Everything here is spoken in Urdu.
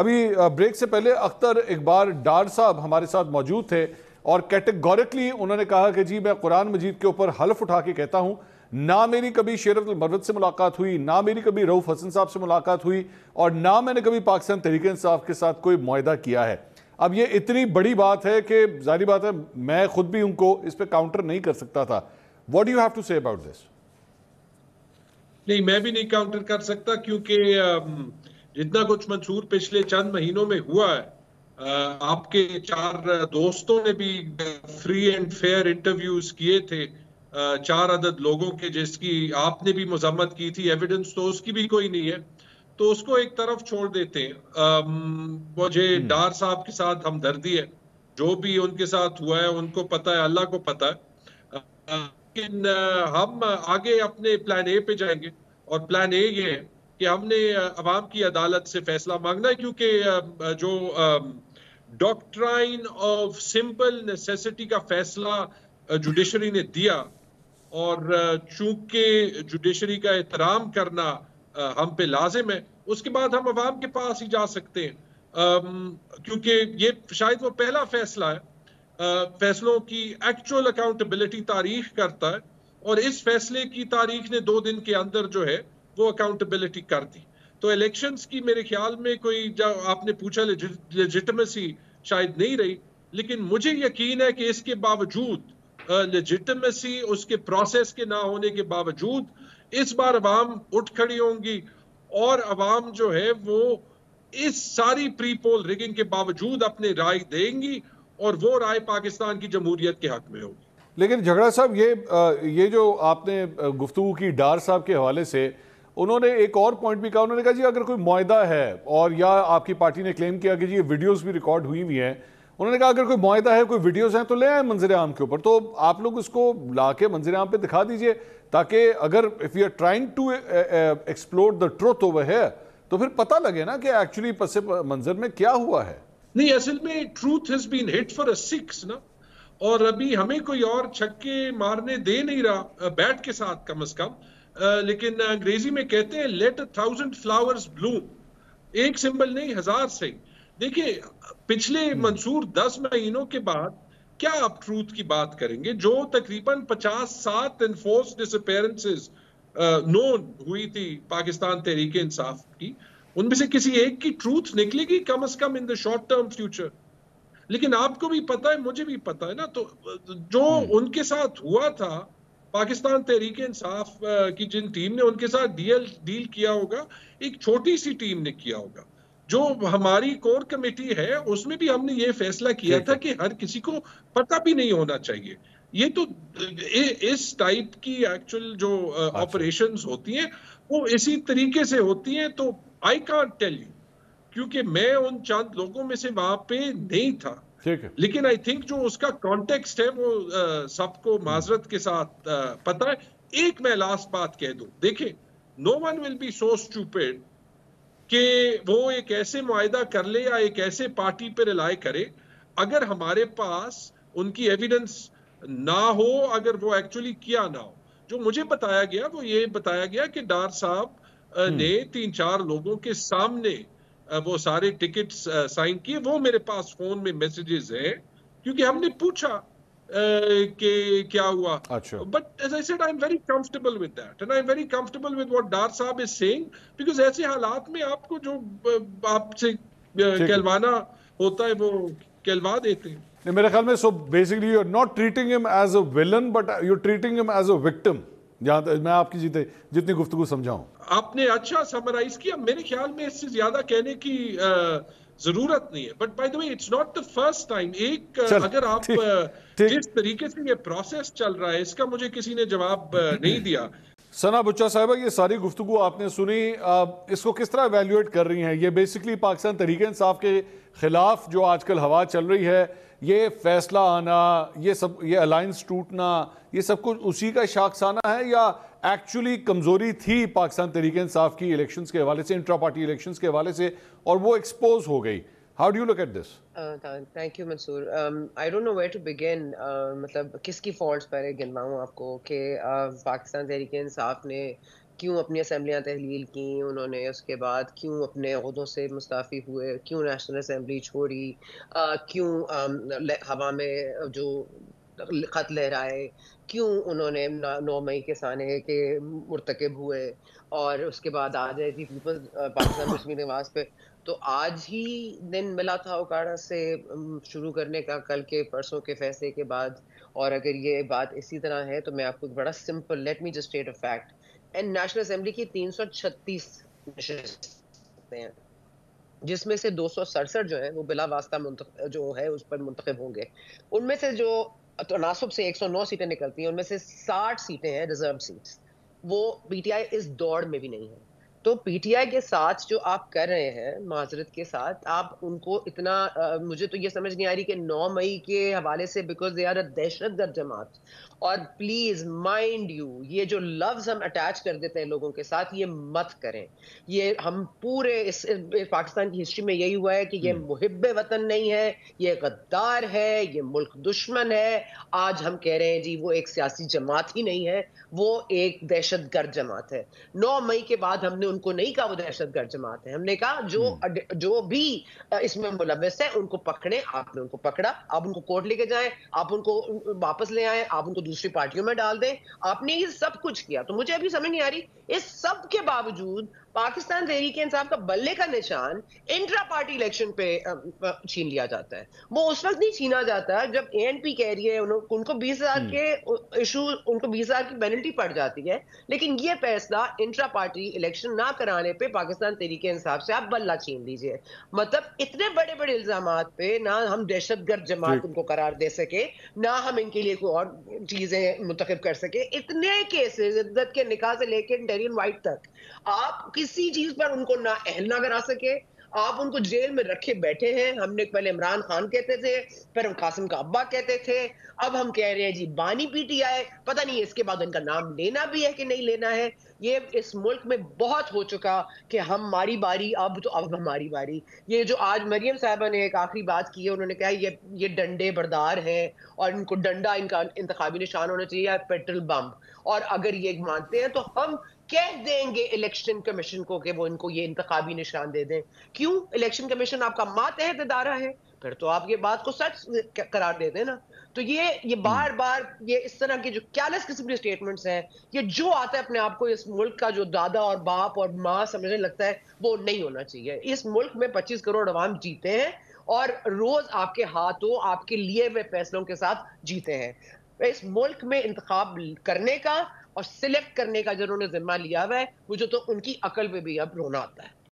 ابھی بریک سے پہلے اختر اقبال ڈار صاحب ہمارے ساتھ موجود تھے اور کیٹیگوریکلی انہوں نے کہا کہ جی میں قرآن مجید کے اوپر حلف اٹھا کے کہتا ہوں نہ میری کبھی شیرت المرود سے ملاقات ہوئی، نہ میری کبھی رؤف حسن صاحب سے ملاقات ہوئی، اور نہ میں نے کبھی پاکستان تحریک انصاف کے ساتھ کوئی معاہدہ کیا ہے۔ اب یہ اتنی بڑی بات ہے کہ ظاہری بات ہے میں خود بھی ان کو اس پہ کاؤنٹر نہیں کر سکتا تھا۔ What do you have to say about this؟ نہیں، میں بھی نہیں کاؤنٹر کر سکتا، کیونکہ جتنا کچھ منصور پچھلے چند مہینوں میں ہوا ہے، آپ کے 4 دوستوں نے بھی فری اینڈ فیئر انٹرویوز کیے تھے 4 عدد لوگوں کے، جس کی آپ نے بھی مذمت کی تھی، ایویڈنس تو اس کی بھی کوئی نہیں ہے، تو اس کو ایک طرف چھوڑ دیتے ہیں۔ مجھے ڈار صاحب کے ساتھ ہمدردی ہے، جو بھی ان کے ساتھ ہوا ہے ان کو پتہ ہے، اللہ کو پتہ ہے، لیکن ہم آگے اپنے پلان اے پہ جائیں گے، اور پلان اے یہ ہے کہ ہم نے عوام کی عدالت سے فیصلہ مانگنا ہے، کیونکہ جو ڈاکٹرائن آف سمپل نیسیسٹی کا فیصلہ جوڈیشری نے دیا، اور چونکہ جوڈیشری کا احترام کرنا ہم پہ لازم ہے، اس کے بعد ہم عوام کے پاس ہی جا سکتے ہیں، کیونکہ یہ شاید وہ پہلا فیصلہ ہے۔ فیصلوں کی ایکچوئل اکاؤنٹیبلٹی تاریخ کرتا ہے، اور اس فیصلے کی تاریخ نے 2 دن کے اندر جو ہے وہ اکاؤنٹیبلٹی کر دی۔ تو الیکشنز کی میرے خیال میں کوئی، جو آپ نے پوچھا لیجٹمیسی شاید نہیں رہی، لیکن مجھے یقین ہے کہ اس کے باوجود لیجٹمیسی اس کے پروسیس کے نہ ہونے کے باوجود اس بار عوام اٹھ کھڑی ہوں گی، اور عوام جو ہے وہ اس ساری پری پول ریگنگ کے باوجود اپنے رائے دیں گی، اور وہ رائے پاکستان کی جمہوریت کے حق میں ہوگی۔ لیکن جھگڑا صاحب یہ جو آپ نے گفتگو کی ڈار صاحب کے حوالے سے، انہوں نے ایک اور پوائنٹ بھی کہا، انہوں نے کہا جی اگر کوئی معاہدہ ہے، اور یا آپ کی پارٹی نے کلیم کیا کہ جی یہ ویڈیوز بھی ریکارڈ ہوئی ہوئی ہیں، انہوں نے کہا اگر کوئی معاہدہ ہے، کوئی ویڈیوز ہیں تو لے آئیں منظر عام کے اوپر، تو آپ لوگ اس کو لا کے منظر عام پہ دکھا دیجئے، تاکہ اگر if we are trying to explore the truth over here تو پھر پتہ لگے نا کہ ایکچولی پس منظر میں کیا ہوا ہے۔ نہیں، اصل میں truth has been hit for a 6 نا، اور ابھی ہمیں کوئی اور چھکے مارنے دے نہیں رہا بیٹ کے ساتھ کم از کم، لیکن انگریزی میں کہتے ہیں let 1,000 flowers bloom، ایک سمبل نہیں 1000 سے۔ دیکھیں پچھلے منصور 10 مہینوں کے بعد کیا آپ ٹروتھ کی بات کریں گے؟ جو تقریباً 57 انفورس ڈس اپیرنسز نون ہوئی تھی پاکستان تحریک انصاف کی، ان میں سے کسی ایک کی ٹروتھ نکلے گی کم از کم ان دا شارٹ ٹرم فیوچر؟ لیکن آپ کو بھی پتا ہے، مجھے بھی پتا ہے نا، تو جو ان کے ساتھ ہوا تھا پاکستان تحریک انصاف کی جن ٹیم نے ان کے ساتھ ڈیل کیا ہوگا، ایک چھوٹی سی ٹیم نے کیا ہوگا۔ جو ہماری کور کمیٹی ہے اس میں بھی ہم نے یہ فیصلہ کیا تھا کہ ہر کسی کو پتہ بھی نہیں ہونا چاہیے۔ یہ تو اس ٹائپ کی ایکچوئل جو آپریشنز ہوتی ہیں وہ اسی طریقے سے ہوتی ہیں، تو آئی کانٹ ٹیل یو، کیونکہ میں ان چند لوگوں میں سے وہاں پہ نہیں تھا، لیکن آئی تھنک جو اس کا کانٹیکسٹ ہے وہ سب کو معذرت کے ساتھ پتہ ہے۔ ایک میں لاسٹ بات کہہ دوں، دیکھیں no one will be so stupid کہ وہ ایک ایسے معاہدہ کر لے یا ایک ایسے پارٹی پہ رلائے کرے اگر ہمارے پاس ان کی ایویڈنس نہ ہو، اگر وہ ایکچولی کیا نہ ہو۔ جو مجھے بتایا گیا وہ یہ بتایا گیا کہ ڈار صاحب نے 3-4 لوگوں کے سامنے وہ سارے ٹکٹس سائن کیے، وہ میرے پاس فون میں میسیجز ہیں، کیونکہ ہم نے پوچھا کہ کیا ہوا۔ But as I said, I'm very comfortable with that, and I'm very comfortable with what Dar Saab is saying, because ایسے حالات میں آپ کو جو آپ سے کہلوانا ہوتا ہے وہ کہلوا دیتے ہیں۔ میرے خیال میں so basically you're not treating him as a villain but you're treating him as a victim، جہاں میں آپ کی جتنی گفتگو سمجھاؤں۔ آپ نے اچھا سمرائز کیا، میرے خیال میں اس سے زیادہ کہنے کی ضرورت نہیں ہے، but by the way it's not the first time. ایک اگر آپ جس طریقے سے یہ پروسیس چل رہا ہے اس کا مجھے کسی نے جواب نہیں دیا۔ ثنا بچہ صاحبہ، یہ ساری گفتگو آپ نے سنی، اس کو کس طرح ایویلیویٹ کر رہی ہیں؟ یہ بیسکلی پاکستان تحریک انصاف کے خلاف جو آج کل ہوا چل رہی ہے، یہ فیصلہ آنا، یہ الائنس ٹوٹنا، یہ سب کچھ اسی کا شاخسانہ ہے، یا ایکچولی کمزوری تھی پاکستان تحریک انصاف کی الیکشنز کے حوالے سے، انٹرا پارٹی الیکشنز کے حوالے سے، اور وہ ایکسپوز ہو گئی؟ How do you look at this? Thank you, Mansoor. I don't know where to begin. مطلب کس کی فالٹس پر گنواؤں آپ کو کہ پاکستان تحریک انصاف نے کیوں اپنی اسمبلیاں تحلیل کی انہوں نے, اس کے بعد کیوں اپنے عہدوں سے مستعفی ہوئے, کیوں نیشنل اسمبلی چھوڑی, کیوں ہوا میں جو خط لہرائے, کیوں انہوں نے 9 مئی کے سانحے کے مرتکب ہوئے, اور اس کے بعد آ جائے تھی پیپلز پاکستان مسلم نواز پہ. تو آج ہی دن ملا تھا اوکاڑا سے شروع کرنے کا, کل کے پرسوں کے فیصلے کے بعد. اور اگر یہ بات اسی طرح ہے تو میں آپ کو بڑا simple, let me just state a fact. And national assembly کی 336 نشستیں ہیں, جس میں سے 267 جو ہیں وہ بلا واسطہ جو ہے اس پر منتخب ہوں گے. ان میں سے جو تناسب سے 109 سیٹیں نکلتی ہیں, ان میں سے 60 سیٹیں ہیں ریزرو سیٹس. وہ پی ٹی آئی اس دوڑ میں بھی نہیں ہے. تو پی ٹی آئی کے ساتھ جو آپ کر رہے ہیں معذرت کے ساتھ, آپ ان کو اتنا مجھے تو یہ سمجھ نہیں آ رہی کہ 9 مئی کے حوالے سے بیکاز دے آر اے دہشت گرد جماعت. اور پلیز مائنڈ یو, یہ جو لفظ ہم اٹیچ کر دیتے ہیں لوگوں کے ساتھ, یہ مت کریں. یہ ہم پورے اس پاکستان کی ہسٹری میں یہی ہوا ہے کہ یہ محب وطن نہیں ہے, یہ غدار ہے, یہ ملک دشمن ہے. آج ہم کہہ رہے ہیں جی وہ ایک سیاسی جماعت ہی نہیں ہے, وہ ایک دہشت گرد جماعت ہے. 9 مئی کے بعد ہم نے ان کو نہیں کہا وہ دہشت گرد جماعت ہے, ہم نے کہا جو بھی اس میں ملوث ہے ان کو پکڑیں. آپ نے ان کو پکڑا, آپ ان کو کورٹ لے کے جائیں, آپ ان کو واپس لے آئیں, آپ ان کو دوسری پارٹیوں میں ڈال دیں. آپ نے یہ سب کچھ کیا. تو مجھے ابھی سمجھ نہیں آ رہی, اس سب کے باوجود پاکستان تحریک انصاف کا بلے کا نشان انٹرا پارٹی الیکشن پہ چھین لیا جاتا ہے. وہ اس وقت نہیں چھینا جاتا جب اے این پی کہہ رہی ہے ان کو 20,000 کے ایشو, ان کو 20,000 کی پینلٹی پڑ جاتی ہے. لیکن یہ فیصلہ انٹرا پارٹی الیکشن نہ کرانے پہ پاکستان تحریک انصاف سے آپ بلہ چھین لیجئے. مطلب اتنے بڑے بڑے الزامات پہ نہ ہم دہشت گرد جماعت ان کو قرار دے سکے, نہ ہم ان کے لیے کوئی اور چیزیں منتخب کر سکے. اتنے کیسز عدت کے نکاح سے لے کے ڈیرین وائٹ تک, آپ کسی چیز پر ان کو نہ اہل نہ کرا سکے. آپ ان کو جیل میں رکھے بیٹھے ہیں. ہم نے پہلے عمران خان کہتے تھے, پھر ہم قاسم کا ابا کہتے تھے, اب ہم کہہ رہے ہیں جی بانی پی ٹی آئی. پتہ نہیں اس کے بعد ان کا نام لینا بھی ہے کہ نہیں لینا ہے. یہ اس ملک میں بہت ہو چکا کہ ہماری باری, اب تو اب ہماری باری. یہ جو آج مریم صاحبہ نے ایک آخری بات کی ہے, انہوں نے کہا یہ ڈنڈے بردار ہیں اور ان کو ڈنڈا ان کا انتخابی نشان ہونا چاہیے یا پیٹرول بم. اور اگر یہ مانتے ہیں تو ہم کہہ دیں گے الیکشن کمیشن کو کہ وہ ان کو یہ انتخابی نشان دے دیں. کیوں؟ الیکشن کمیشن آپ کا ماتحت ادارہ ہے, پھر تو آپ یہ بات کو سچ قرار دے دیں نا. تو یہ بار بار یہ اس طرح کی جو کیلس قسم کی سٹیٹمنٹس ہیں, یہ جو آتا ہے اپنے آپ کو اس ملک کا جو دادا اور باپ اور ماں سمجھنے لگتا ہے, وہ نہیں ہونا چاہیے. اس ملک میں 25 کروڑ عوام جیتے ہیں اور روز آپ کے ہاتھوں آپ کے لیے ہوئے فیصلوں کے ساتھ جیتے ہیں. اس ملک میں انتخاب کرنے کا اور سلیکٹ کرنے کا جنہوں نے ذمہ لیا ہوا ہے, مجھے تو ان کی عقل پہ بھی اب رونا آتا ہے.